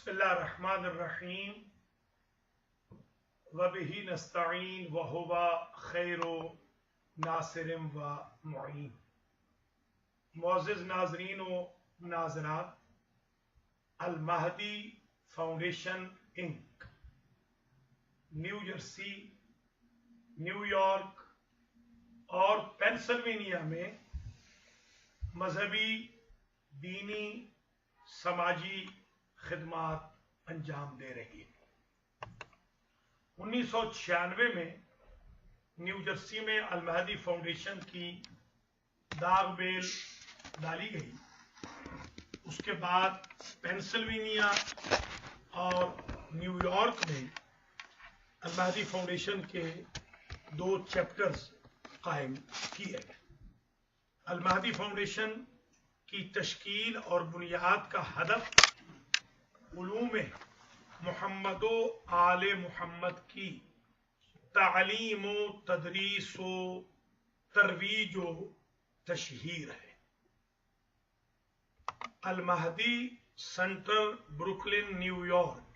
बिस्मिल्लाहिर्रहमानिर्रहीम वबिही नस्तईन वहुवा खैरु नासिरिम व मुईन। मुअज़्ज़िज़ नाज़रीन व नाज़रात, Al Mahdi foundation inc, New Jersey, न्यूयॉर्क और पेंसिल्वेनिया में मजहबी, दीनी, समाजी खिदमात अंजाम दे रही है। 1996 में न्यू जर्सी में अल महदी फाउंडेशन की दाग बेल डाली गई। उसके बाद पेंसिल्वेनिया और न्यूयॉर्क में अल महदी फाउंडेशन के 2 चैप्टर्स कायम किए गए। अल महदी फाउंडेशन की तश्कील और बुनियाद का हदफ उलूम मुहम्मदो आले मुहम्मद की तालीम, तदरीस, तरवीज, तशहीर है। अल महदी सेंटर, ब्रुकलिन, न्यूयॉर्क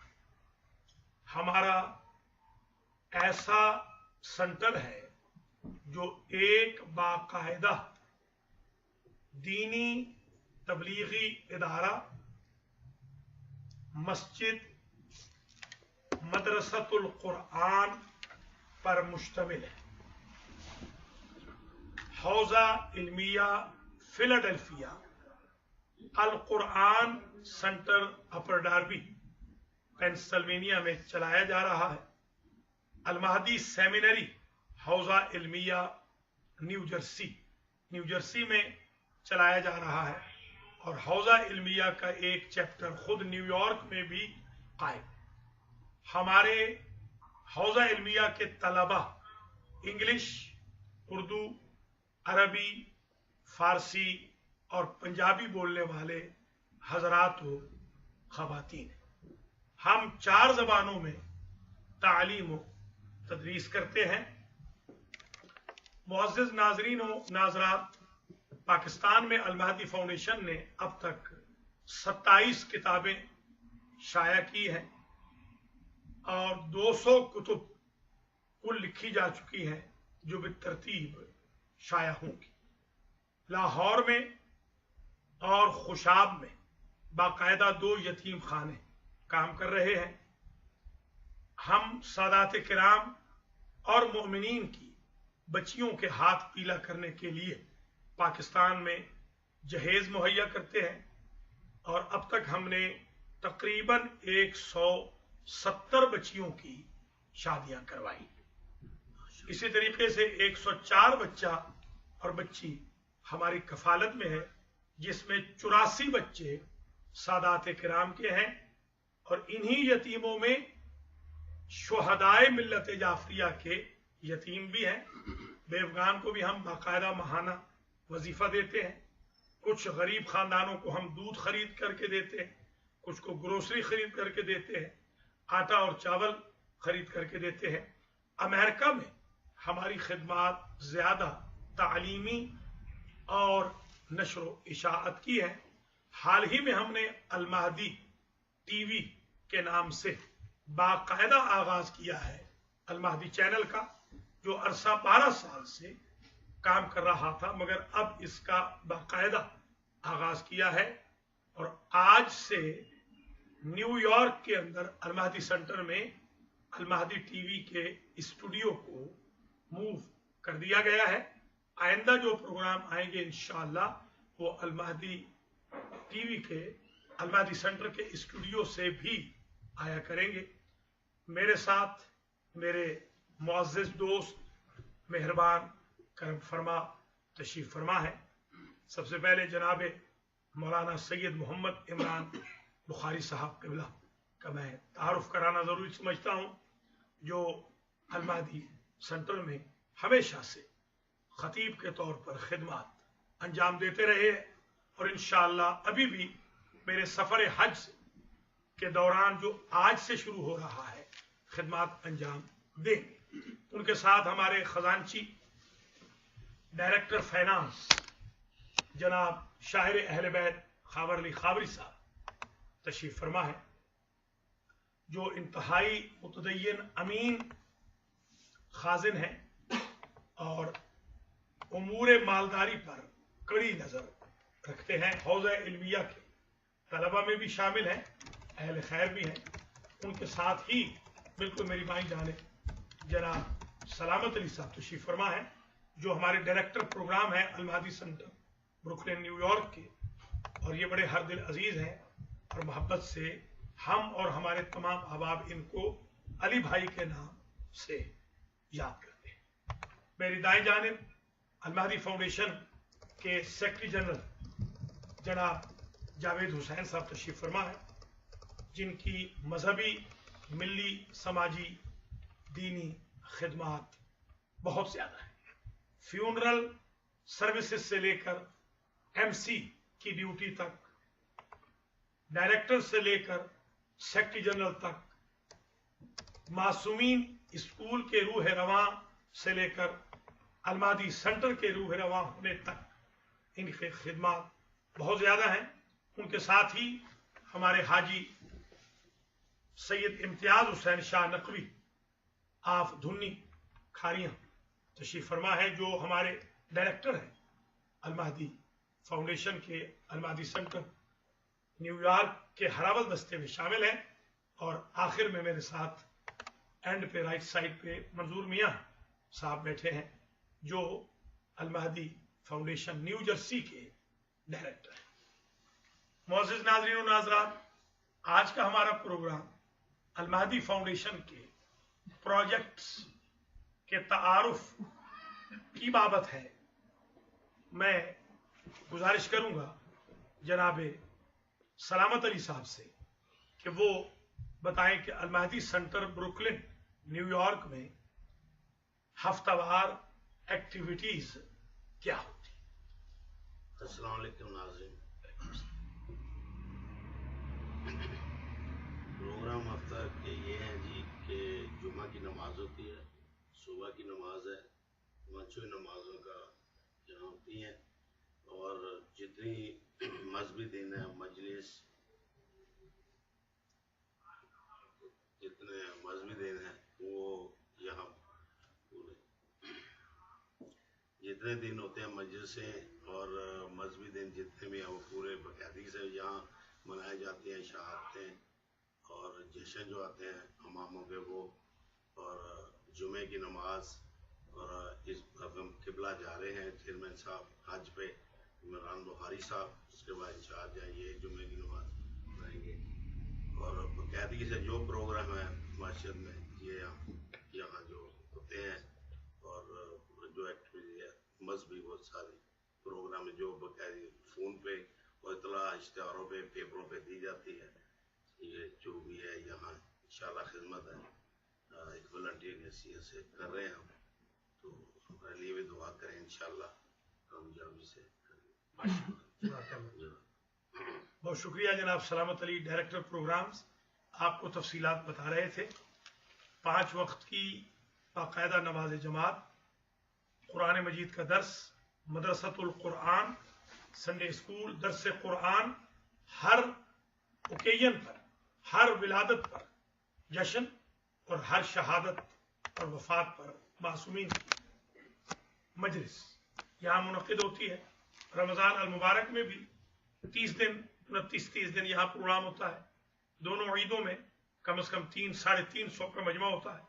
हमारा ऐसा सेंटर है जो एक बाकायदा दीनी तबलीगी इदारा, मस्जिद, मदरसतुल कुरान पर मुश्तमिल है। हौजा इल्मिया फिलाडेल्फिया, अल कुरान सेंटर अपर डार्बी पेंसिल्वेनिया में चलाया जा रहा है। अल महदी सेमिनरी हौजा इल्मिया न्यू जर्सी में चलाया जा रहा है और हौजा इल्मिया का एक चैप्टर खुद न्यूयॉर्क में भी कायम। हमारे हौजा इल्मिया के तलबा इंग्लिश, उर्दू, अरबी, फारसी और पंजाबी बोलने वाले हजरात व खवातीन हैं। हम 4 ज़बानों में तालीम व तदरीस करते हैं। मुअज़्ज़िज़ नाज़रीन व नाज़रात, पाकिस्तान में अल महदी फाउंडेशन ने अब तक 27 किताबें शाया की हैं और 200 कुतुब कुल लिखी जा चुकी हैं जो बितरतीब शाया होंगी। लाहौर में और खुशाब में बाकायदा 2 यतीम खाने काम कर रहे हैं। हम सादात किराम और मोमिनीन की बच्चियों के हाथ पीला करने के लिए पाकिस्तान में जहेज मुहैया करते हैं और अब तक हमने तकरीबन 170 बच्चियों की शादियां करवाई। इसी तरीके से 104 बच्चा और बच्ची हमारी कफालत में है, जिसमें 84 बच्चे सादात किराम के हैं और इन्हीं यतीमों में शुहदाए मिल्लत जाफरिया के यतीम भी हैं। बेवगान को भी हम बाकायदा माहाना वजीफा देते हैं। कुछ गरीब खानदानों को हम दूध खरीद करके देते हैं, कुछ को ग्रोसरी खरीद करके देते हैं, आटा और चावल खरीद करके देते हैं। अमेरिका में हमारी खिदमात ज्यादा तालीमी और नशर इशाअत की है। हाल ही में हमने अल महदी टीवी के नाम से बाकायदा आगाज किया है अल महदी चैनल का, जो अरसा 12 साल से काम कर रहा था, मगर अब इसका बाकायदा आगाज किया है और आज से न्यूयॉर्क के अंदर अल महदी सेंटर में अल महदी टीवी के स्टूडियो को मूव कर दिया गया है। आइंदा जो प्रोग्राम आएंगे इंशाअल्लाह वो अल महदी टीवी के अल महदी सेंटर के स्टूडियो से भी आया करेंगे। मेरे साथ मेरे मुअज़्ज़िज़ दोस्त मेहरबान करम फरमा तशरीफ फरमा है। सबसे पहले जनाब मौलाना सैयद मोहम्मद इमरान बुखारी साहब क़िबला का मैं तारुफ कराना ज़रूरी समझता हूँ, जो अल महदी सेंटर में हमेशा से खतीब के तौर पर खिदमत अंजाम देते रहे और इंशाअल्लाह अभी भी मेरे सफ़र हज के दौरान जो आज से शुरू हो रहा है खिदमत अंजाम देंगे। उनके साथ हमारे खजानची डायरेक्टर फाइनेंस जनाब शायर अहले बैत खावर अली खाबरी साहब तशरीफ फरमा है। जो इंतहाई मुतदय्यन अमीन खाजिन हैं और उमूर मालदारी पर कड़ी नज़र रखते हैं। हौज़ा इल्मिया के तलबा में भी शामिल हैं, अहल खैर भी हैं। उनके साथ ही बिल्कुल मेरी बाईं जानिब जनाब सलामत अली साहब तशरीफ फरमा है, जो हमारे डायरेक्टर प्रोग्राम है अल-महदी सेंटर ब्रुकलिन न्यूयॉर्क के, और ये बड़े हर दिल अजीज हैं और मोहब्बत से हम और हमारे तमाम अहबाब इनको अली भाई के नाम से याद करते हैं। मेरी दाएं जानिब अल-महदी फाउंडेशन के सेक्रेटरी जनरल जनाब जावेद हुसैन साहब तशरीफ फरमा है, जिनकी मजहबी, मिली, समाजी, दीनी खिदमात बहुत ज्यादा है। फ्यूनरल सर्विसेज से लेकर एमसी की ड्यूटी तक, डायरेक्टर से लेकर सेक्रेटरी जनरल तक, मासूमीन स्कूल के रूह रवां से लेकर अल-महदी सेंटर के रूह रवां होने तक इनके खिदमात बहुत ज्यादा हैं। उनके साथ ही हमारे हाजी सैयद इम्तियाज हुसैन शाह नकवी आफ धुन्नी खारियां तशरीफ फरमा है, जो हमारे डायरेक्टर हैं अल-महदी फाउंडेशन के अल-महदी सेंटर न्यूयॉर्क के हरावल दस्ते में शामिल है। और आखिर में मेरे साथ एंड पे राइट साइड पे मंजूर मियां साहब बैठे हैं, जो अल-महदी फाउंडेशन न्यू जर्सी के डायरेक्टर हैं। मुअज़्ज़िज़ नाज़रीन और नाज़रात, आज का हमारा प्रोग्राम अल-महदी फाउंडेशन के प्रोजेक्ट्स के तारुफ की बाबत है। मैं गुजारिश करूंगा जनाब सलामत अली साहब से कि वो बताएं कि अल-महदी सेंटर ब्रुकलिन न्यूयॉर्क में हफ्तावार एक्टिविटीज क्या होती। अस्सलाम वालेकुम नाज़रीन। प्रोग्राम हफ्ता के ये हैं जी कि जुमा की नमाज होती है, सुबह की नमाज है, पांचों नमाजों का यहाँ होती हैं, और जितनी मजहबी दिन है मजलिस, जितने मजहबी दिन हैं वो यहाँ पूरे जितने दिन होते हैं मजलिसें और मजहबी दिन जितने भी हैं वो पूरे बाकायदगी से यहाँ मनाए जाते हैं। शहादतें और जश्न जो आते हैं इमामों के वो, और जुमे की नमाज, और इस वक्त हम किबला जा रहे हैं चेयरमैन साहब हज पे, इमरान बुखारी साहब उसके बाद इंचार्ज हैं, ये जुमे की नमाज पढ़ेंगे। और बाकायदगी से जो प्रोग्राम है मस्जिद में ये यहाँ जो होते हैं, और जो एक्टिविटी है मजहबी बहुत सारी प्रोग्राम है जो बाकायदगी फ़ोन पे और इतला इश्तिहारों पे पेपरों पे दी जाती है। ये जो भी है यहाँ इंशाल्लाह खिदमत है, एक वॉलंटियर की हैसियत से कर रहे हैं हम, तो हमारे लिए भी दुआ करें इंशाल्लाह कामयाबी से करें। बहुत शुक्रिया जनाब सलामत अली, डायरेक्टर प्रोग्राम्स। आपको तफसीलात बता रहे थे। 5 वक्त की बाकायदा नमाज जमात, कुरान मजीद का दर्स, मदरसतुल कुरान, संडे स्कूल, दर्स कुरान, हर ओकेजन पर, हर विलादत पर जश्न, और हर शहादत और वफात पर मासूमीन की मजलिस यहाँ मुनक़िद होती है। रमज़ान अल मुबारक में भी 30 दिन 29-30 दिन यहाँ प्रोग्राम होता है। दोनों ईदों में कम से कम 300-350 का मजमा होता है।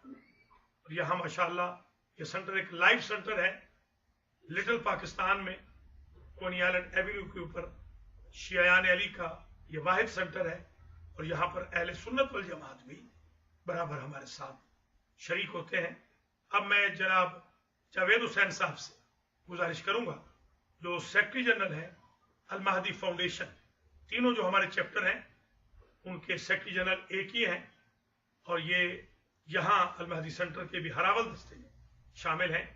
और यहाँ माशाअल्लाह ये सेंटर एक लाइव सेंटर है, लिटिल पाकिस्तान में कोनी आइलैंड एवेन्यू के ऊपर शियान अली का ये वाहिद सेंटर है। और यहाँ पर अहले सुन्नत वल जमात भी बराबर हमारे साथ शरीक होते हैं। अब मैं जनाब जावेद हुसैन साहब से गुजारिश करूंगा, जो सेक्रेटरी जनरल है अल-महदी फाउंडेशन, तीनों जो हमारे चैप्टर हैं उनके सेक्रेटरी जनरल एक ही हैं, और ये यहाँ अल-महदी सेंटर के भी हरावल दस्ते में शामिल हैं।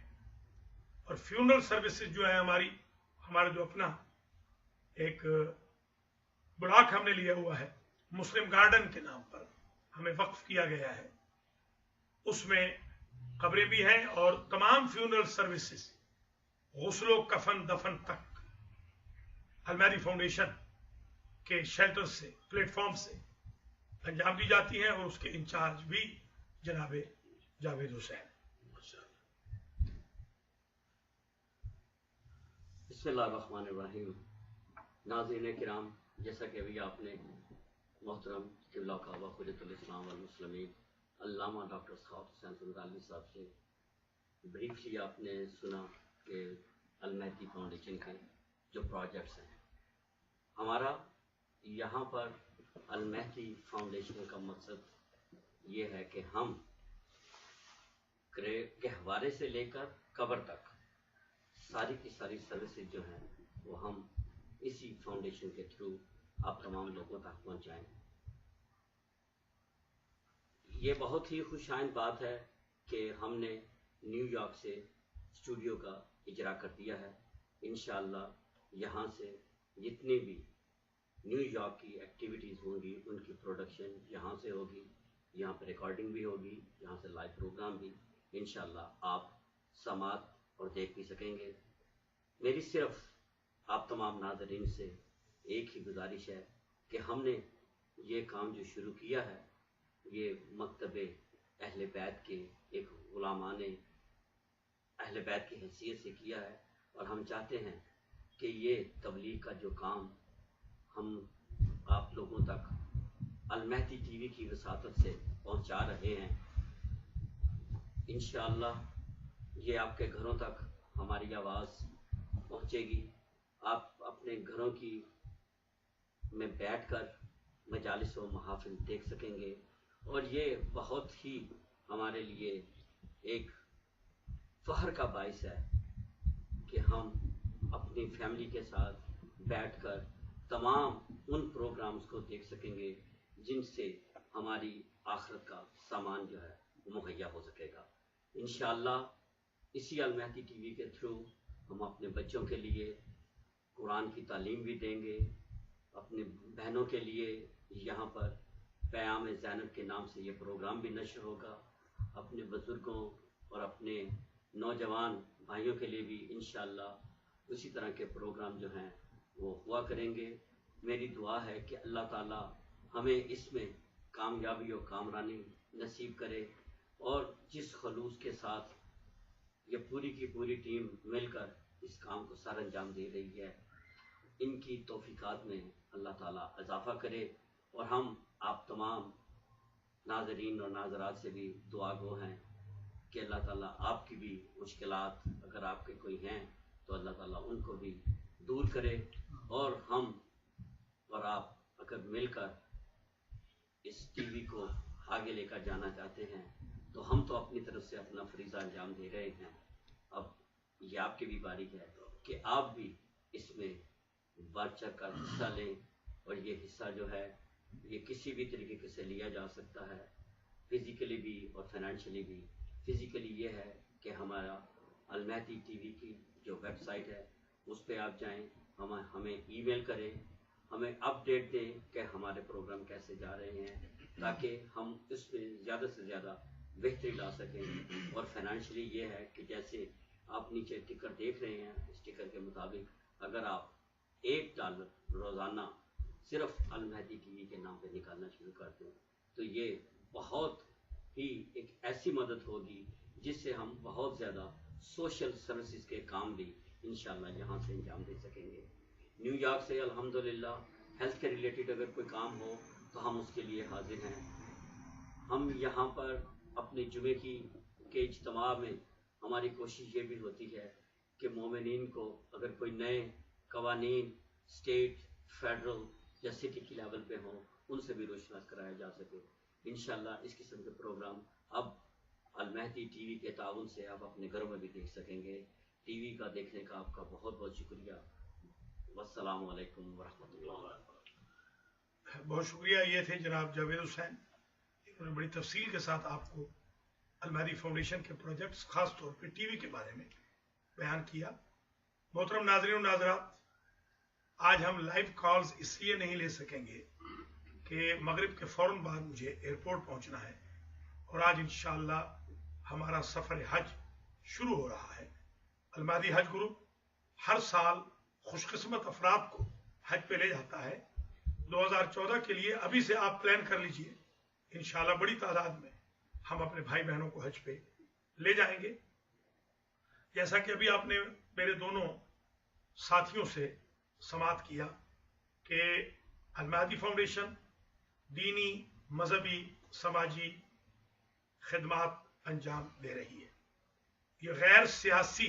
और फ्यूनरल सर्विसेज जो है हमारा जो अपना एक ब्लॉक हमने लिया हुआ है मुस्लिम गार्डन के नाम पर हमें वक्फ किया गया है, उसमें कब्रें भी हैं, और तमाम फ्यूनरल सर्विसेज गुस्लो कफन दफन तक अल-महदी फाउंडेशन के शेल्टर से, प्लेटफॉर्म से अंजाम दी जाती हैं और उसके इंचार्ज भी जनाब जावेद हुसैन। बिस्मिल्लाहिर्रहमानिर्रहीम। नाज़रीन किराम, जैसा कि अभी आपने मोहतरम क़िबला काबा खुजतुल इस्लाम वल मुस्लिमीन अल्लामा डॉक्टर सखावत हुसैन समदानी साहब से ब्रीफली आपने सुना कि अल मेहदी फाउंडेशन के जो प्रोजेक्ट्स हैं, हमारा यहाँ पर अल मेहदी फाउंडेशन का मकसद ये है कि हम गहवारे से लेकर कब्र तक सारी की सारी सर्विसेज जो हैं वो हम इसी फाउंडेशन के थ्रू आप तमाम लोगों तक पहुँचाएँ। ये बहुत ही खुशाइन बात है कि हमने न्यूयॉर्क से स्टूडियो का इजरा कर दिया है। इंशाअल्लाह यहाँ से जितनी भी न्यूयॉर्क की एक्टिविटीज़ होंगी उनकी प्रोडक्शन यहाँ से होगी, यहाँ पर रिकॉर्डिंग भी होगी, यहाँ से लाइव प्रोग्राम भी इंशाअल्लाह आप समात और देख भी सकेंगे। मेरी सिर्फ आप तमाम नाज़रीन से एक ही गुजारिश है कि हमने ये काम जो शुरू किया है ये मकतबे अहले बैत के एक गुलामाने अहले बैत की हैसियत से किया है और हम चाहते हैं कि ये तबलीग का जो काम हम आप लोगों तक अल मेहदी टीवी की वसातत से पहुंचा रहे हैं, इंशाअल्लाह ये आपके घरों तक हमारी आवाज़ पहुंचेगी। आप अपने घरों की में बैठकर मजालिस व महाफिल देख सकेंगे और ये बहुत ही हमारे लिए एक फ़ख्र का बाइस है कि हम अपनी फैमिली के साथ बैठकर तमाम उन प्रोग्राम्स को देख सकेंगे जिनसे हमारी आखिरत का सामान जो है वो मुहैया हो सकेगा। इंशाअल्लाह इसी अल मेहदी टीवी के थ्रू हम अपने बच्चों के लिए कुरान की तालीम भी देंगे, अपने बहनों के लिए यहाँ पर क़याम ज़ैनब के नाम से ये प्रोग्राम भी नश्र होगा, अपने बुज़ुर्गों और अपने नौजवान भाइयों के लिए भी इंशाअल्लाह उसी तरह के प्रोग्राम जो हैं वो हुआ करेंगे। मेरी दुआ है कि अल्लाह ताला हमें इसमें कामयाबी और कामरानी नसीब करे और जिस खलूस के साथ ये पूरी की पूरी टीम मिलकर इस काम को सर अंजाम दे रही है, इनकी तौफीकात में अल्लाह ताला इजाफ़ा करे और हम आप तमाम नाज़रीन और नाज़रात से भी दुआ गो हैं कि अल्लाह ताला आपकी भी मुश्किलात अगर आपके कोई हैं तो अल्लाह ताला उनको भी दूर करे और हम और आप अगर मिलकर इस टीवी को आगे लेकर जाना चाहते हैं तो हम तो अपनी तरफ से अपना फरीज़ा अंजाम दे रहे हैं। अब ये आपकी भी बारी है कि आप भी इसमें बढ़ चढ़ कर हिस्सा लें और ये हिस्सा जो है ये किसी भी तरीके से लिया जा सकता है, फिज़िकली भी और फाइनेंशियली भी। फिज़िकली ये है कि हमारा अल मेहदी टीवी की जो वेबसाइट है उस पर आप जाएं, हमें ईमेल करें, हमें अपडेट दें कि हमारे प्रोग्राम कैसे जा रहे हैं ताकि हम इसमें ज़्यादा से ज़्यादा बेहतरी ला सकें। और फाइनेंशियली ये है कि जैसे आप नीचे टिकर देख रहे हैं, इस टिकर के मुताबिक अगर आप $1 रोज़ाना सिर्फ अल मेहदी टीवी के नाम पे निकालना शुरू कर दें तो ये बहुत ही एक ऐसी मदद होगी जिससे हम बहुत ज़्यादा सोशल सर्विसेज के काम भी इंशाअल्लाह यहाँ से अंजाम दे सकेंगे। न्यूयॉर्क से अल्हम्दुलिल्लाह हेल्थ के रिलेटेड अगर कोई काम हो तो हम उसके लिए हाजिर हैं। हम यहाँ पर अपने जुमे के इज्तिमा में हमारी कोशिश ये भी होती है कि मोमिनीन को अगर कोई नए कवानीन स्टेट, फेडरल या सिटी की लेवल पे हों उनसे भी रोशनास कराया जा सके। इंशाअल्लाह इस किस्म के प्रोग्राम अब अल मेहदी टीवी के ताउन से आप अपने घरों में भी देख सकेंगे। टीवी का देखने का आपका बहुत बहुत शुक्रिया। वस्सलामु अलैकुम वरहमतुल्लाह। बहुत शुक्रिया। ये थे जनाब जावेद हुसैन, इन्होंने बड़ी तफसील के साथ आपको अल मेहदी फाउंडेशन के प्रोजेक्ट्स खास तौर पे टीवी के बारे में बयान किया। मोहतरम नाज़रीन और नाज़रात, आज हम लाइव कॉल्स इसलिए नहीं ले सकेंगे कि मगरिब के फौरन बाद मुझे एयरपोर्ट पहुंचना है और आज इंशाअल्लाह हमारा सफ़र हज शुरू हो रहा है। अल मेहदी हज ग्रुप हर साल खुशकिस्मत अफराद को हज पे ले जाता है 2014 के लिए अभी से आप प्लान कर लीजिए। इंशाल्लाह बड़ी तादाद में हम अपने भाई बहनों को हज पे ले जाएंगे। जैसा कि अभी आपने मेरे दोनों साथियों से समाअत किया कि अल-महदी फाउंडेशन दीनी, मजहबी, समाजी खिदमात अंजाम दे रही है। ये गैर सियासी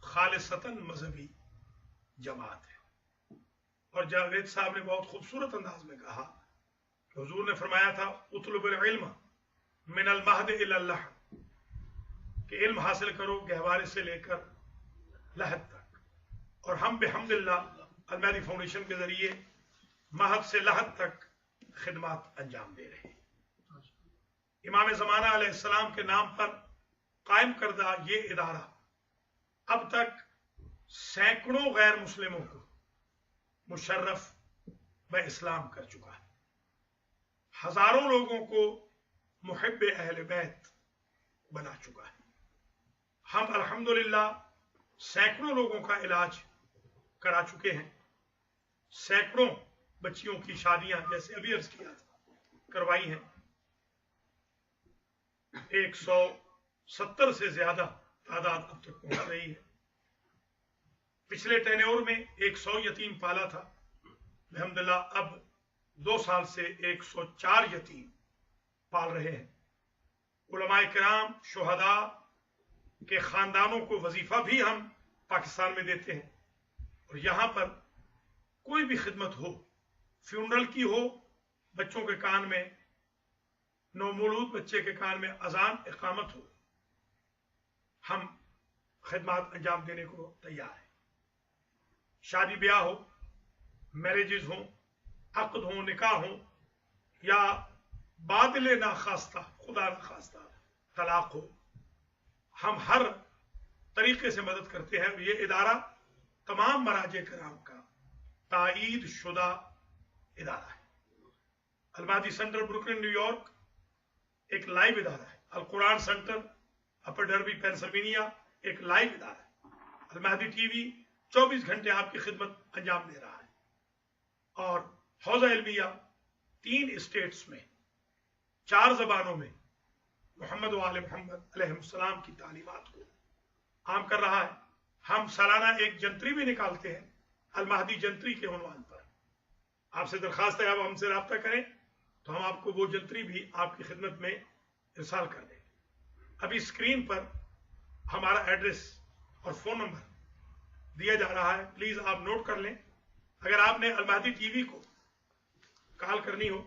खालिसतन मजहबी जमात है। और जावेद साहब ने बहुत खूबसूरत अंदाज में कहा कि हुजूर ने फरमाया था उतलुबुल इल्म मिनल महद इलल लहद, कि इल्म हासिल करो गहवारे से लेकर लहद तक। और हम बिहम्दिल्लाह अल-महदी फाउंडेशन के जरिए महद से लहद तक खिदमात अंजाम दे रहे हैं। इमाम ज़माना अलैहिस्सलाम के नाम पर कायम करदा ये इदारा अब तक सैकड़ों गैर मुस्लिमों को मुशर्रफ व इस्लाम कर चुका है। हजारों लोगों को मुहिब्बे अहले बैत बना चुका है। हम अल्हम्दुलिल्लाह सैकड़ों लोगों का इलाज करा चुके हैं। सैकड़ों बच्चियों की शादियां, जैसे अभी अर्ज किया था, करवाई हैं। 170 से ज्यादा तादाद अब तक पहुंच रही है। पिछले टेन्योर में 100 यतीम पाला था। अल्हम्दुलिल्लाह अब 2 साल से 104 यतीम पाल रहे हैं। उलमाए किराम, शुहदा के खानदानों को वजीफा भी हम पाकिस्तान में देते हैं। और यहां पर कोई भी खिदमत हो, फ्यूनरल की हो, बच्चों के कान में, नौमौलूद बच्चे के कान में अजान इकामत हो, हम खिदमत अंजाम देने को तैयार हैं। शादी ब्याह हो, मैरिजेज हो, अक़्द हो, निकाह हो, या बातिल नाखास्ता, खुदा नाखास्ता तलाक हो, हम हर तरीके से मदद करते हैं। ये इदारा तमाम मराजे कराम का ताईद शुदा इदारा है। अल-महदी सेंटर ब्रुकलिन न्यूयॉर्क एक लाइव इदारा है। अल कुरान सेंटर अपर डर्बी पेंसिल्वेनिया एक लाइव इदारा है। अल-महदी टीवी 24 घंटे आपकी खिदमत अंजाम दे रहा है। और हौज़ा इल्मिया 3 स्टेट्स में 4 ज़बानों में मोहम्मद व आले मोहम्मद अलैहिस्सलाम की तालीमात को आम कर रहा है। हम सालाना एक जंतरी भी निकालते हैं, अल-महदी जंतरी के उन्वान पर। आपसे दरखास्त है, आप हमसे रब्ता करें तो हम आपको वो जंतरी भी आपकी खिदमत में इरसाल कर देंगे। अभी स्क्रीन पर हमारा एड्रेस और फोन नंबर दिया जा रहा है, प्लीज आप नोट कर लें। अगर आपने अल-महदी टीवी को कॉल करनी हो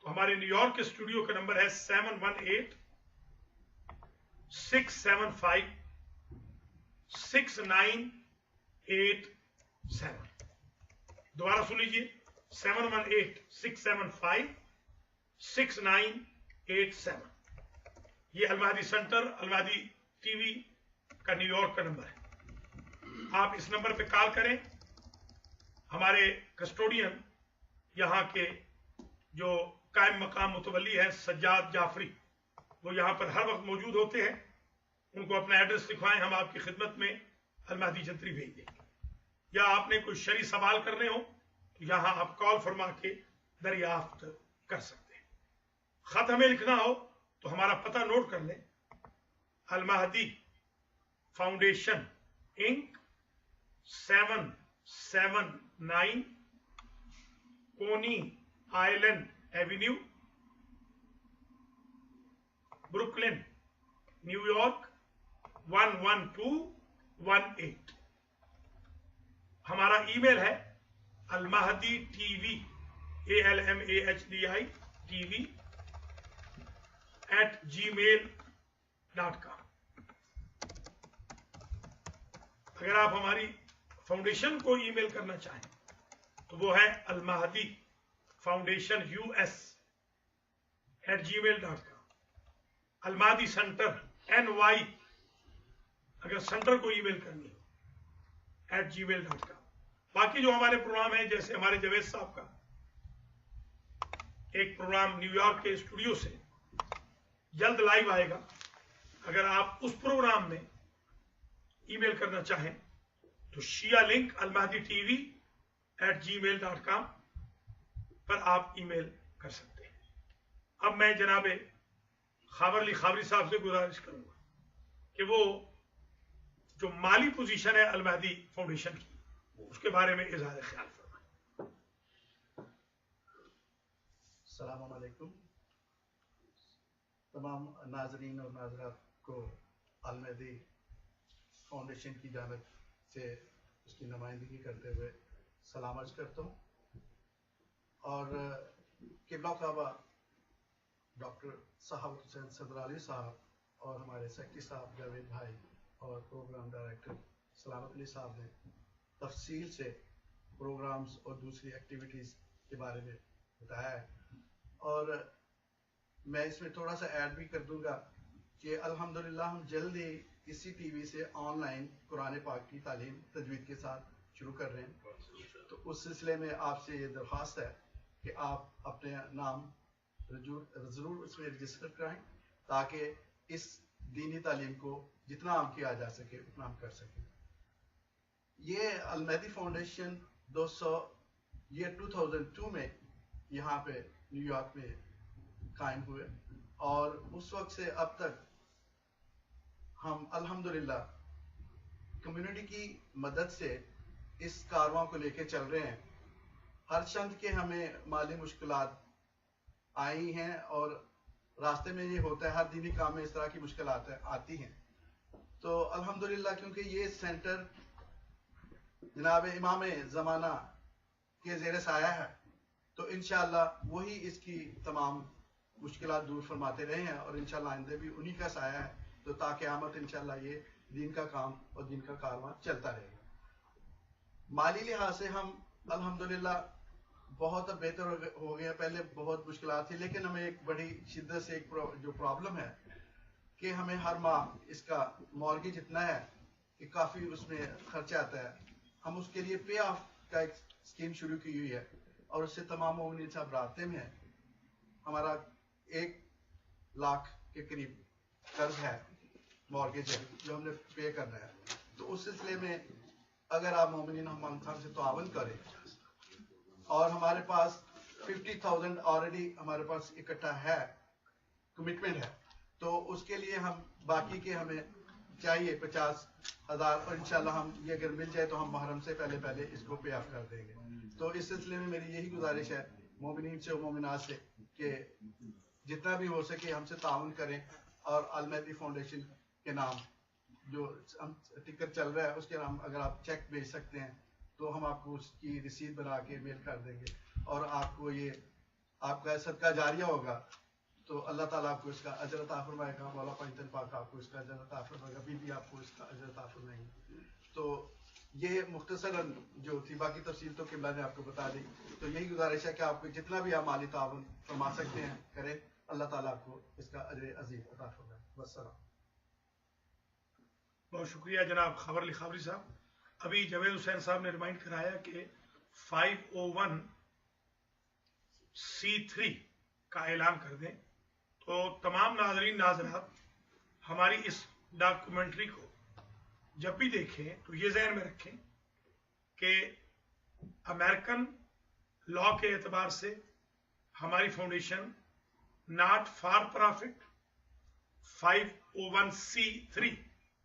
तो हमारे न्यूयॉर्क के स्टूडियो का नंबर है 718-675-6987। दोबारा सुन लीजिए, 718-675-6987। ये अल-महदी सेंटर, अल-महदी टीवी का न्यूयॉर्क का नंबर है। आप इस नंबर पे कॉल करें। हमारे कस्टोडियन यहाँ के जो कायम मकाम मुतवल्ली है सज्जाद जाफरी, वो यहाँ पर हर वक्त मौजूद होते हैं। उनको अपना एड्रेस लिखवाएं, हम आपकी खिदमत में अल-महदी जंतरी भेज देंगे। या आपने कोई शरई सवाल करने हो तो यहाँ आप कॉल फरमा के दरियाफ्त कर सकते हैं। खत हमें लिखना हो तो हमारा पता नोट कर लें। अल-महदी फाउंडेशन इंक 779 कोनी आइलैंड एवेन्यू, ब्रुकलिन, न्यूयॉर्क 11218। हमारा ईमेल है अल-महदी टीवी ALMAHDI TV @gmail.com। अगर आप हमारी फाउंडेशन को ईमेल करना चाहें तो वो है Al Mahdi foundation US @gmail.com। Al Mahdi centre NY अगर सेंटर को ईमेल करनी हो @gmail.com। बाकी जो हमारे प्रोग्राम है, जैसे हमारे जवेद साहब का एक प्रोग्राम न्यूयॉर्क के स्टूडियो से जल्द लाइव आएगा। अगर आप उस प्रोग्राम में ईमेल करना चाहें तो शिया लिंक अल-महदी TV @gmail.com पर आप ईमेल कर सकते हैं। अब मैं जनाब खावर अली खावरी साहब से गुजारिश करूंगा कि वो जो माली पोजीशन है अल महदी फाउंडेशन की, उसके बारे में इज़हार ख्याल फरमाएं। अस्सलाम वालेकुम। तमाम नाजरीन और नाजरात को अल महदी फाउंडेशन की जानिब से उसकी नुमाइंदगी करते हुए सलाम अर्ज करता हूँ। और किबला काबा डॉक्टर साहब हुसैन सदराली साहब और हमारे सेक्रेटरी साहब जावेद भाई और प्रोग्राम डायरेक्टर सलामत अली साहब ने तफसील से प्रोग्राम्स और दूसरी एक्टिविटीज़ के बारे में बताया है। और मैं इसमें थोड़ा सा ऐड भी कर दूंगा कि अल्हम्दुलिल्लाह हम जल्द ही इसी टीवी से ऑनलाइन कुरान पाक की तालीम तजवीद के साथ शुरू कर रहे हैं। तो उस सिलसिले में आपसे ये दरख्वास्त है कि आप अपने नाम ज़रूर उसमें रजिस्टर कराएं ताकि इस दीनी तालीम को जितना हम किया जा सके उतना हम कर सकें। ये अल महदी फाउंडेशन 2002 में यहाँ पे न्यूयॉर्क में कायम हुए और उस वक्त से अब तक हम अल्हम्दुलिल्लाह कम्युनिटी की मदद से इस कारवां को लेके चल रहे हैं। हर चंद के हमें माली मुश्किलात आई हैं और रास्ते में ये होता है, हर दीनी काम में इस तरह की मुश्किलात आती हैं। तो अल्हम्दुलिल्लाह क्योंकि ये सेंटर जनाब इमाम ज़माना के ज़ेर साया है तो इंशाअल्लाह वही इसकी तमाम मुश्किलात दूर फरमाते रहे हैं और इंशाअल्लाह आइंदे भी उन्हीं का साया है। तो ताकि आमद इंशाअल्लाह ये दीन का काम और दीन का कारवां चलता रहेगा। माली लिहाज से हम अल्हम्दुलिल्लाह बहुत बेहतर हो गए। पहले बहुत मुश्किलात थी लेकिन हमें एक बड़ी शिद्दत से एक जो प्रॉब्लम है कि हमें हर माह इसका मॉर्गेज इतना है कि काफ़ी उसमें खर्चा आता है। हम उसके लिए पे ऑफ का एक स्कीम शुरू की हुई है और उससे तमाम मोमिनीन साहब रास्ते में है। हमारा 1 लाख के करीब कर्ज है, मॉर्गेज है जो हमने पे करना है। तो उस सिलसिले में अगर आप मोमिनीन हमसे तावन करें और हमारे पास 50,000 ऑलरेडी हमारे पास इकट्ठा है, कमिटमेंट है, तो उसके लिए हम बाकी के हमें चाहिए 50,000 और इंशाल्लाह हम ये अगर मिल जाए तो हम मुहर्रम से पहले इसको पे ऑफ कर देंगे। तो इस सिलसिले में मेरी यही गुजारिश है मोमिनीन से और मोमिनात से कि जितना भी हो सके हमसे ताउन करें और अल महदी फाउंडेशन के नाम जो हम टिकट चल रहा है उसके नाम अगर आप चेक भेज सकते हैं तो हम आपको उसकी रिसीट बना के मेल कर देंगे और आपको ये आपका सदका जारिया होगा तो अल्लाह ताला आपको इसका अजर अता फरमाएगा। मौला पंचन पाक आपको इसका अजर अता फरमाएगा, बीबी आपको इसका अजर अता फरमाएगी। तो ये मुख्तसरन जो थी, बाकी तफसील तो किबला ने आपको बता दी। तो यही गुजारिश है कि आपको जितना भी आप माली तावन फरमा सकते हैं करें, अल्लाह ताला आपको इसका अजर अजीम अता फरमाए। वस्सलाम। बहुत शुक्रिया जनाब खावर अली खावरी साहब। अभी जावेद हुसैन साहब ने रिमाइंड कराया कि 501C3 का ऐलान कर दें तो तमाम नाज़रीन नाज़रात हमारी इस डॉक्यूमेंट्री को जब भी देखें तो ये ज़हन में रखें कि अमेरिकन लॉ के एतबार से हमारी foundation not for profit 501C3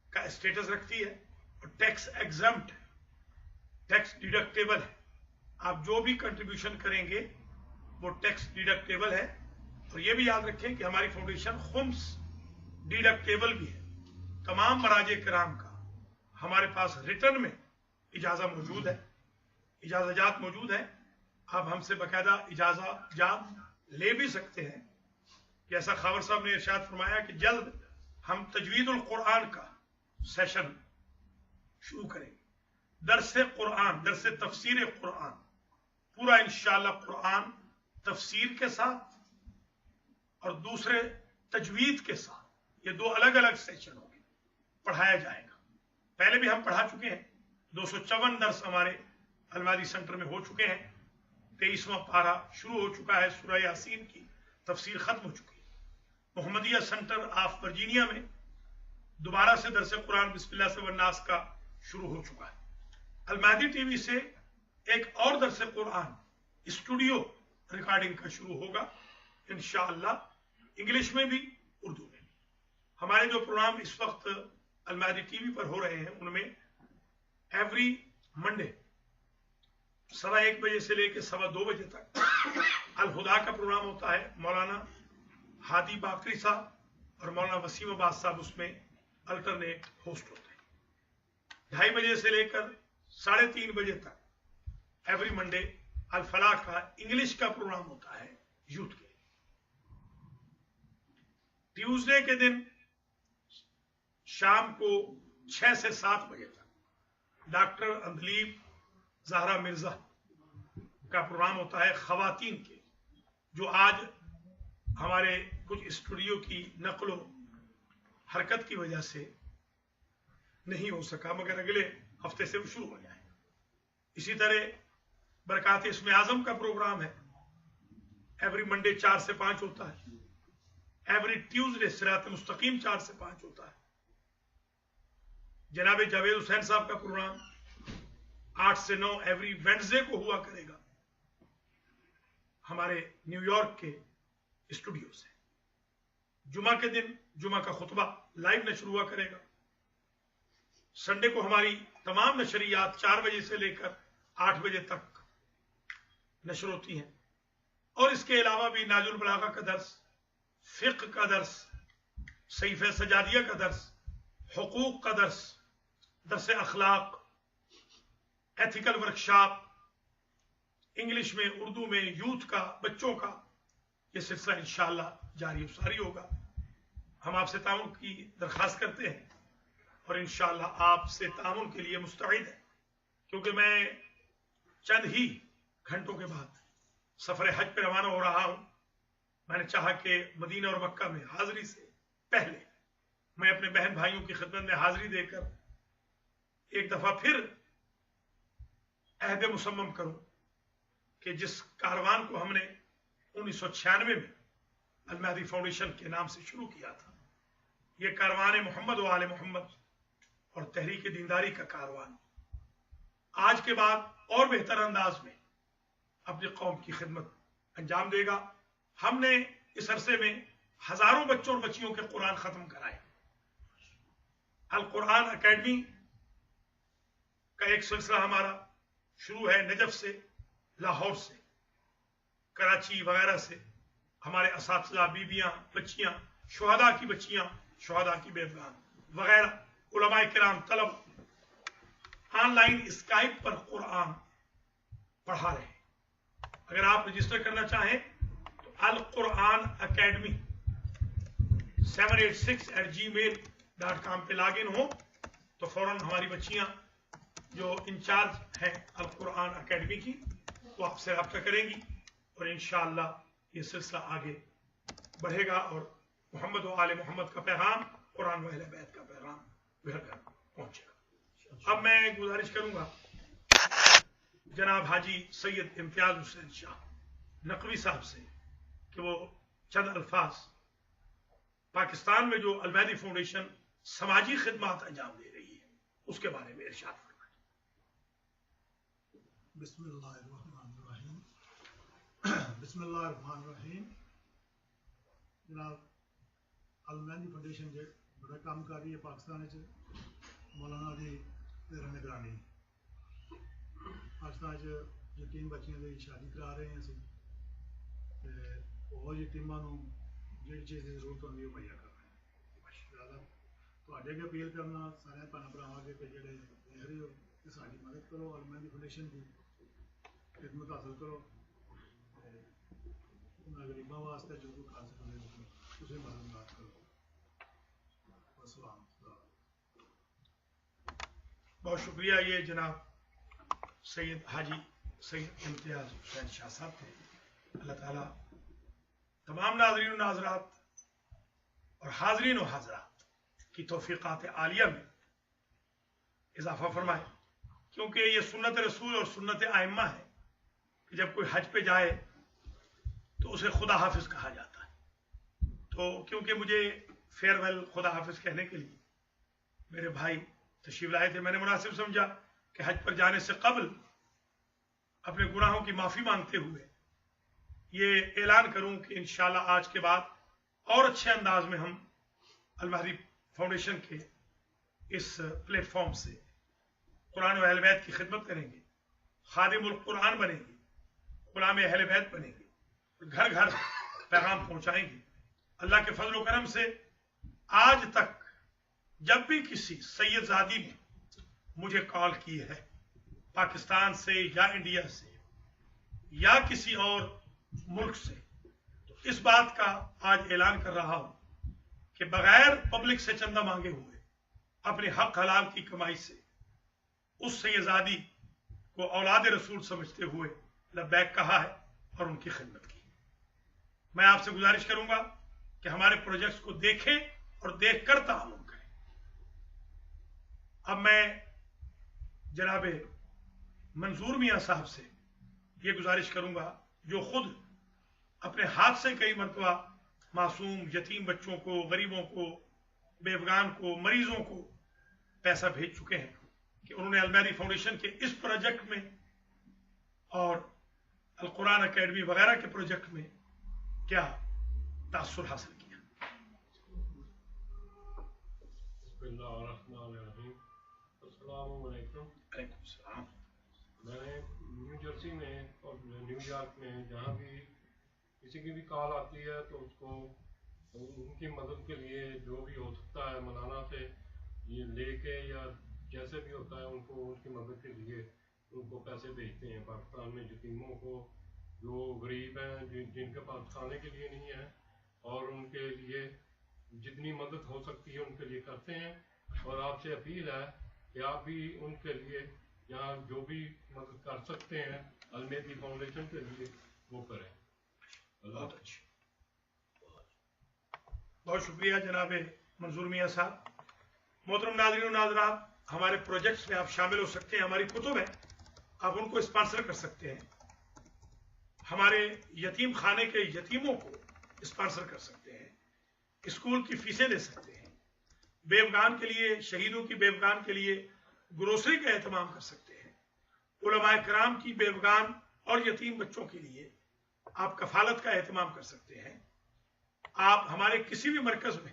का स्टेटस रखती है और टैक्स एग्जम्प्ट, टैक्स डिडक्टेबल है। आप जो भी कंट्रीब्यूशन करेंगे वो टैक्स डिडक्टेबल है। और ये भी याद रखें कि हमारी फाउंडेशन खुम्स डिडक्टेबल भी है। तमाम मराजे कराम का हमारे पास रिटर्न में इजाज़ा मौजूद है, इजाज़ात मौजूद है। आप हमसे बाकायदा इजाज़ात ले भी सकते हैं। जैसा खावर साहब ने इरशाद फरमाया कि जल्द हम तजवीदुल कुरान का सेशन शुरू करेंगे। दरसे कुरान, दरसे तफसीर कुरान पूरा इंशाअल्लाह कुरान तफसीर के साथ और दूसरे तजवीद के साथ, ये 2 अलग अलग सेशन होंगे, पढ़ाया जाएगा। पहले भी हम पढ़ा चुके हैं, 254 दर्स हमारे अल महदी सेंटर में हो चुके हैं। 23वां पारा शुरू हो चुका है, सूरह यासीन की तफसीर खत्म हो चुकी है। मोहम्मदिया सेंटर ऑफ वर्जीनिया में दोबारा से दरसे कुरान बिस्मिल्लाह से वन्नास का शुरू हो चुका है। अल महदी टीवी से एक और दरसे कुरान स्टूडियो रिकॉर्डिंग का शुरू होगा इंशाअल्लाह, इंग्लिश में भी उर्दू में। हमारे जो प्रोग्राम इस वक्त अलमहदी टीवी पर हो रहे हैं उनमें एवरी मंडे 1:15 बजे से लेकर 2:15 बजे तक अल-हुदा का प्रोग्राम होता है। मौलाना हादी बाकरी साहब और मौलाना वसीम अब्बास साहब उसमें अल्टरनेट होस्ट होते हैं। 2:30 बजे से लेकर 3:30 बजे तक एवरी मंडे अल-फलाह का इंग्लिश का प्रोग्राम होता है यूथ के। ट्यूसडे के दिन शाम को 6 से 7 बजे तक डॉक्टर अंदलीब ज़हरा मिर्जा का प्रोग्राम होता है खवातीन के, जो आज हमारे कुछ स्टूडियो की नकलो हरकत की वजह से नहीं हो सका, मगर अगले हफ्ते से वो शुरू हो जाएगा। इसी तरह बरकात इसमें आजम का प्रोग्राम है, एवरी मंडे 4 से 5 होता है। एवरी ट्यूसडे सिरात मुस्तकीम 4 से 5 होता है। जनाब जावेद हुसैन साहब का प्रोग्राम 8 से 9 एवरी वेडनेसडे को हुआ करेगा हमारे न्यूयॉर्क के स्टूडियो से। जुमा के दिन जुमा का खुतबा लाइव नशर हुआ करेगा। संडे को हमारी तमाम नशरियात 4 बजे से लेकर 8 बजे तक नशर होती हैं। और इसके अलावा भी नाजुल बलागा का दर्स, फिक्र का दर्स, सहीफे सजादिया का दर्स, हुकूक का दर्स, दर्स अखलाक, एथिकल वर्कशॉप, इंग्लिश में उर्दू में यूथ का, बच्चों का, ये सिलसिला इंशाअल्लाह जारी सारी होगा। हम आपसे ताउन की दरख्वास्त करते हैं और इंशाअल्लाह आपसे ताउन के लिए मुस्तैद है, क्योंकि मैं चंद ही घंटों के बाद सफर हज पे रवाना हो रहा हूं। मैंने चाहा कि मदीना और मक्का में हाजिरी से पहले मैं अपने बहन भाइयों की खिदमत में हाजिरी देकर एक दफा फिर अहद मुसम्मम करूं कि जिस कारवान को हमने 1996 में अलमहदी फाउंडेशन के नाम से शुरू किया था, यह कारवान मोहम्मद व आले मोहम्मद और तहरीक दीनदारी का कारवान आज के बाद और बेहतर अंदाज में अपनी कौम की खिदमत अंजाम देगा। हमने इस अरसे में हजारों बच्चों और बच्चियों के कुरान खत्म कराए। अल कुरान अकेडमी का एक सिलसिला हमारा शुरू है नजफ से, लाहौर से, कराची वगैरह से। हमारे असातिज़ा, बीबियां, बच्चियां, शुहदा की बच्चियां, शुहदा की बेदगान वगैरह, उलमाए किराम, तलब ऑनलाइन स्काइप पर कुरान पढ़ा रहे हैं। अगर आप रजिस्टर करना चाहें तो अल कुरान अकेडमी 786@gmail.com पे लॉग इन हो तो फौरन हमारी बच्चियां जो इंचार्ज हैं अल कुरान अकेडमी की, वो आपसे रब्ता करेंगी और इंशाअल्लाह ये सिलसिला आगे बढ़ेगा और मोहम्मद व आले मोहम्मद का पैगाम, कुरान व अहले बैत का पैगाम घर घर पहुंचेगा। अब मैं गुजारिश करूंगा जनाब हाजी सैयद इम्तियाज हुसैन शाह नकवी साहब से कि वो चंद अल्फाज पाकिस्तान में जो अलमहदी फाउंडेशन समाजी खिदमत अंजाम दे रही है उसके बारे में इरशाद फरमाएं। बिस्मिल्लाहिर्रहमानिर्रहीम। बिस्मिल्लाहिर्रहमानिर्रहीम। जनाब अलमहदी फाउंडेशन जो बड़ा काम कर रही है पाकिस्तान च, मौलाना दी निगरानी पाकिस्तान यतीम बच्चियों की शादी करा रहे हैं असीं ते और यतीमां नूं जिहड़ी चीज़ की जरूरत होंदी है मुहैया कर रहे हैं। ज़्यादा तुहाडे अगे अपील करना सारे भैन भरावां अगे कि जिहड़े देख रहे हो कि साडी मदद करो, अलमहदी फाउंडेशन की खिदमत हासिल करो, उन्हां गरीबां वास्ते जो कुछ कर सकदे तुसीं मदद करो। अस्सलाम। बहुत शुक्रिया। ये जनाब सैयद हाजी सैयद इम्तियाज हुसैन शाह साहब थे। अल्लाह ताला तमाम नाज़रीन और नाज़रात और हाजरीन और हाजरात की तौफीक़ात आलिया में इजाफा फरमाए, क्योंकि ये सुन्नत रसूल और सुन्नत आइम्मा है कि जब कोई हज पे जाए तो उसे खुदा हाफिज कहा जाता है। तो क्योंकि मुझे फेयरवेल खुदा हाफिज कहने के लिए मेरे भाई तशरीफ लाए थे, मैंने मुनासिब समझा कि हज पर जाने से कबल अपने गुनाहों की माफी मांगते हुए ये ऐलान करूं कि इंशाल्लाह आज के बाद और अच्छे अंदाज में हम अल-महदी फाउंडेशन के इस प्लेटफॉर्म से कुरान व अहले बैत की खिदमत करेंगे, खादिमुल कुरान बनेंगे, गुलाम अहले बैत बनेंगे, घर घर पैगाम पहुंचाएंगे। अल्लाह के फजल व करम से आज तक जब भी किसी सैयदजादी ने मुझे कॉल की है, पाकिस्तान से या इंडिया से या किसी और मुल्क से, तो इस बात का आज ऐलान कर रहा हूं कि बगैर पब्लिक से चंदा मांगे हुए अपने हक हलाल की कमाई से उस सैयदजादी को औलाद रसूल समझते हुए लब्बैक कहा है और उनकी खिदमत की। मैं आपसे गुजारिश करूंगा कि हमारे प्रोजेक्ट्स को देखें और देखकर तामुल करें। अब मैं जनाब मंजूर मियां साहब से ये गुजारिश करूंगा, जो खुद अपने हाथ से कई मरतबा मासूम यतीम बच्चों को, गरीबों को, बेवगान को, मरीजों को पैसा भेज चुके हैं, कि उन्होंने अल-महदी फाउंडेशन के इस प्रोजेक्ट में और अल कुरान अकेडमी वगैरह के प्रोजेक्ट में क्या तासुर हासिल किया। मैंने न्यू जर्सी में और न्यूयॉर्क में जहाँ भी किसी की भी कॉल आती है तो उसको उनकी मदद के लिए जो भी हो सकता है मौलाना से ये लेके या जैसे भी होता है उनको उनकी मदद के लिए उनको पैसे भेजते हैं। पाकिस्तान में यतीमों को जो गरीब हैं जिनके पास खाने के लिए नहीं है, और उनके लिए जितनी मदद हो सकती है उनके लिए करते हैं। और आपसे अपील है कि आप भी उनके लिए यहाँ जो भी मदद कर सकते हैं अल-महदी फाउंडेशन के लिए वो करें। बहुत अच्छी, बहुत शुक्रिया जनाब मंजूर मियां साहब। मोहतरम नाज़रीन और नाज़रात, हमारे प्रोजेक्ट्स में आप शामिल हो सकते हैं। हमारी कुतुब है, आप उनको स्पॉन्सर कर सकते हैं। हमारे यतीम खाने के यतीमों को स्पॉन्सर कर सकते हैं, स्कूल की फीसें दे सकते हैं, बेवगान के लिए, शहीदों की बेवगान के लिए ग्रोसरी का एहतमाम कर सकते हैं, उलमाए कराम की बेवगान और यतीम बच्चों के लिए आप कफालत का एहतमाम कर सकते हैं। आप हमारे किसी भी मरकज में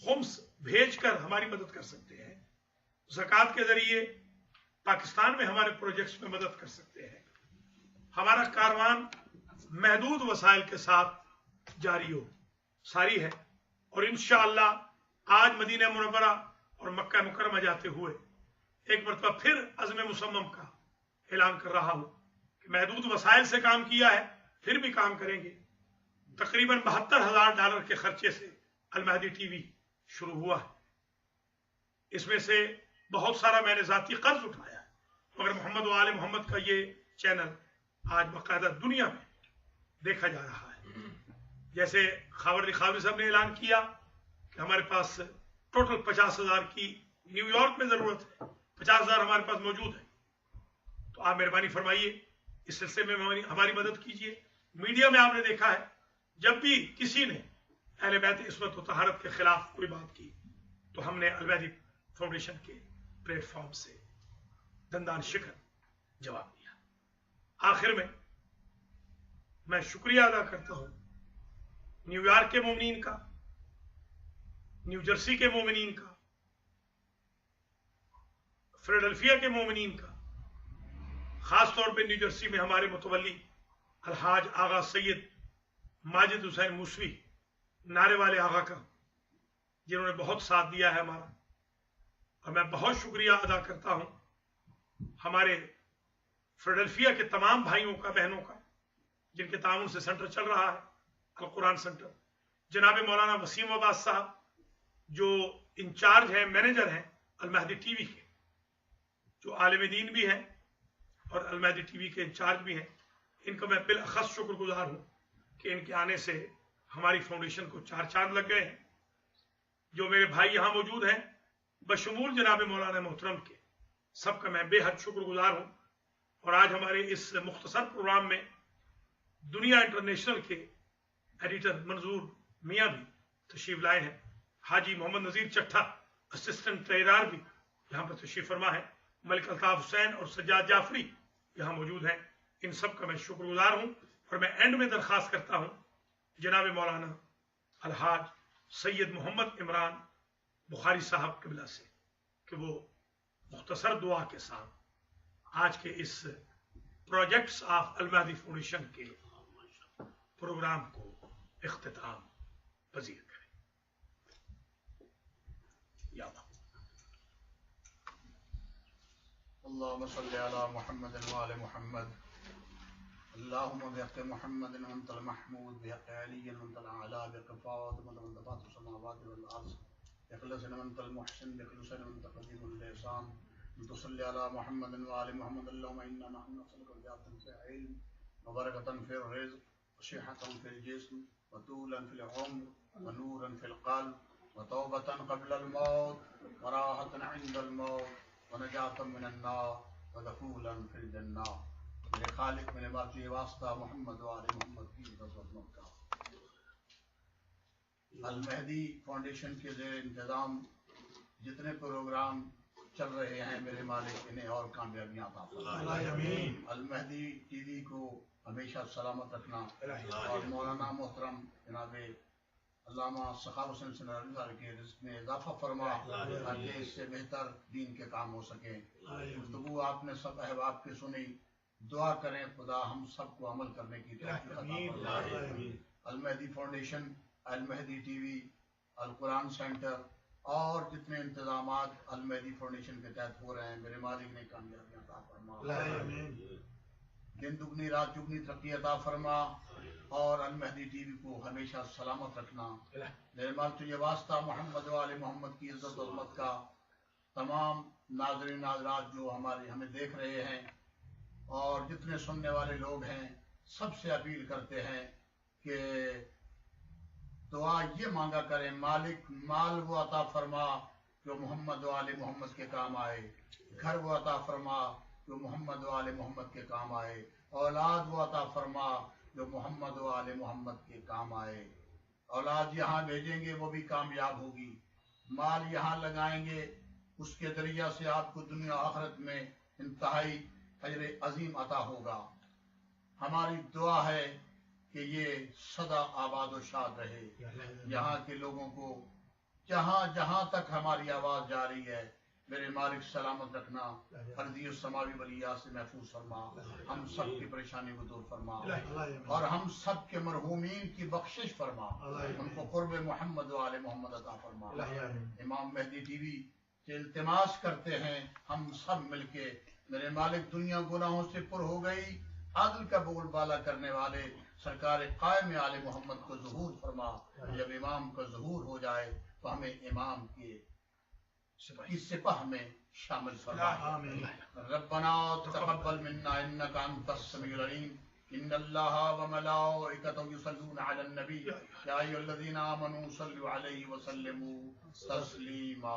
खुम्स भेजकर हमारी मदद कर सकते हैं। ज़कात के जरिए पाकिस्तान में हमारे प्रोजेक्ट्स में मदद कर सकते हैं। हमारा कारवान महदूद वसाइल के साथ जारी हो सारी है, और इंशाअल्लाह आज मदीना मुनव्वरा और मक्का मुकर्रमा जाते हुए एक मरतबा फिर अज़्म मुसम्मम का ऐलान कर रहा हूं कि महदूद वसाइल से काम किया है, फिर भी काम करेंगे। तकरीबन $72,000 के खर्चे से अल-महदी टीवी शुरू हुआ है। इसमें से बहुत सारा मैंने जाती कर्ज उठाया है, मगर मोहम्मद व आले मोहम्मद का ये चैनल आज बाकायदा दुनिया में देखा जा रहा है। जैसे खावरदी साहब ने ऐलान किया कि हमारे पास टोटल 50,000 की न्यूयॉर्क में जरूरत है, 50,000 हमारे पास मौजूद है। तो आप मेहरबानी फरमाइए, इस सिलसिले में हमारी मदद कीजिए। मीडिया में आपने देखा है, जब भी किसी ने अहले बैत इस्मत व तहारत के खिलाफ कोई बात की तो हमने अल-महदी फाउंडेशन के प्लेटफॉर्म से दंदान शिकन जवाब दिया। आखिर में मैं शुक्रिया अदा करता हूं न्यूयॉर्क के मोमिनीन का, न्यू जर्सी के मोमिनीन का, फिलाडेल्फिया के मोमिनीन का, खास तौर पे न्यू जर्सी में हमारे मुतवल्ली अलहाज आगा सैयद माजिद हुसैन मूसवी नारे वाले आगा का, जिन्होंने बहुत साथ दिया है हमारा। और मैं बहुत शुक्रिया अदा करता हूं हमारे फिलाडेल्फिया के तमाम भाइयों का, बहनों का, जिनके ताउन से सेंटर चल रहा है, अल कुरान सेंटर। जनाब मौलाना वसीम अब्बास साहब जो इंचार्ज हैं, मैनेजर हैं अल-महदी टीवी के, जो आलिम दीन भी हैं और अल-महदी टीवी के इंचार्ज भी हैं, इनका मैं बिलखस शुक्रगुजार हूं कि इनके आने से हमारी फाउंडेशन को 4 चांद लग गए हैं। जो मेरे भाई यहां मौजूद हैं, बशमूल जनाब मौलाना मोहतरम के, सबका मैं बेहद शुक्रगुजार हूं। और आज हमारे इस मुख्तसर प्रोग्राम में दुनिया इंटरनेशनल के एडिटर मंजूर मियां भी तशरीफ लाए हैं। हाजी मोहम्मद नजीर चट्ठा असिस्टेंट ट्रेजरार भी यहाँ पर तशरीफ फरमा है। मलिक अल्ताफ हुसैन और सज्जाद जाफरी यहाँ मौजूद हैं। इन सब का मैं शुक्रगुजार हूँ। और मैं एंड में दरख्वास्त करता हूँ जनाब मौलाना अलहाज सैयद मोहम्मद इमरान बुखारी साहब किबला से कि वो मुख्तसर दुआ के साथ आज के इस प्रोजेक्ट्स ऑफ अल महदी फाउंडेशन के प्रोग्राम को इख्तिताम पजीर करें। या अल्लाह। अल्लाहुम्मा सल्ली अला मुहम्मद व आले मुहम्मद। अल्लाहुम्मा बिहक़्क़ि मुहम्मद अंतल महमूद बिहक़्क़ि अली अंतल आला बिहक़्क़ि फातिमा अंतल फातिह समावाति वल अर्ज़ बिखलसन अंतल मुहसिन बिखलसन अंतल क़दीमुल लिसान तुसल्ली अला मुहम्मद व आले मुहम्मद। अल्लाहुम्मा इन्ना नहनु नसअलुका ज़ियादतन फ़िल इल्म व बरकतन फ़िल रिज़्क़ व सिहतन फ़िल जिस्म व तूलन फ़िल उम्र व नूरन फ़िल क़ल्ब व तौबतन क़ब्लल मौत व राहतन इंदल मौत व नजातन मिनन नार व दख़ूलन फ़िल जन्नह। मेरे खालिक मेरे बाकी वास्ता मोहम्मद व आले मोहम्मद की इज़्ज़त का। अल महदी फाउंडेशन के ज़ेर इंतज़ाम जितने प्रोग्राम चल रहे हैं मेरे मालिक इन्हें और कामयाबियाँ अता फरमाए। अल महदी टीवी को हमेशा सलामत रखना और मौलाना मोहतरम जनाब अल्लामा सखावत हुसैन नदवी के रिज़्क़ में इजाफा फरमा ताकि इससे बेहतर दीन के काम हो सके। गुफ्तगू आपने सब अहबाब की सुनी, दुआ करें खुदा हम सबको अमल करने की तौफीक अता फरमाए। अल महदी फाउंडेशन, अल महदी टीवी, अल कुरान सेंटर और जितने इंतजामात अल महदी फाउंडेशन के तहत हो रहे हैं मेरे मालिक ने कामयाबियां अता फरमा, दिन दुगनी रात दुगनी तरक्की अता फरमा और अल महदी टीवी को हमेशा सलामत रखना। मेरे मालिक तुझे वास्ता मोहम्मद व आले मोहम्मद की इज्जत और उम्मत का। तमाम नाज़रीन नाज़रात जो हमें देख रहे हैं और जितने सुनने वाले लोग हैं सबसे अपील करते हैं कि दुआ ये मांगा करें, मालिक माल वो अता फरमा जो मोहम्मद व आले मोहम्मद के काम आए, घर वो अता फरमा जो मोहम्मद व आले मोहम्मद के काम आए, औलाद वो अता फरमा जो मोहम्मद व आले मोहम्मद के काम आए। औलाद यहाँ भेजेंगे वो भी कामयाब होगी, माल यहाँ लगाएंगे उसके जरिया से आपको दुनिया आखिरत में इंतहाई अजर अजीम अता होगा। हमारी दुआ है कि ये सदा आबाद व शाद रहे। यहाँ के लोगों को जहाँ जहाँ तक हमारी आवाज़ जा रही है मेरे मालिक सलामत रखना, अर्ज़ी समावी वलिया से महफूज फरमा, हम सब की परेशानी को दूर फरमा और हम सब के मरहूमीन की बख्शिश फरमा, उनको क़ुर्ब मोहम्मद व आले मोहम्मद अता फरमा। इमाम महदी टीवी से इल्तिमास करते हैं हम सब मिलके मेरे मालिक दुनिया गुनाहों से पुर हो गई, आदिल का बोलबाला करने वाले सरकार कायम आले मोहम्मद को ज़हूर फरमा। जब इमाम का ज़हूर हो जाए तो हमें इमाम के सिपाह में शामिल फरमा। रब्बना तक़ब्बल मिन्ना इन्नका अंतस समीउल अलीम इन्नल्लाहा व मलाइकतहु युसल्लूना अलन नबी या अय्युहल्लज़ीना आमनू सल्लु अलैहि व सल्लिमू तस्लीमा।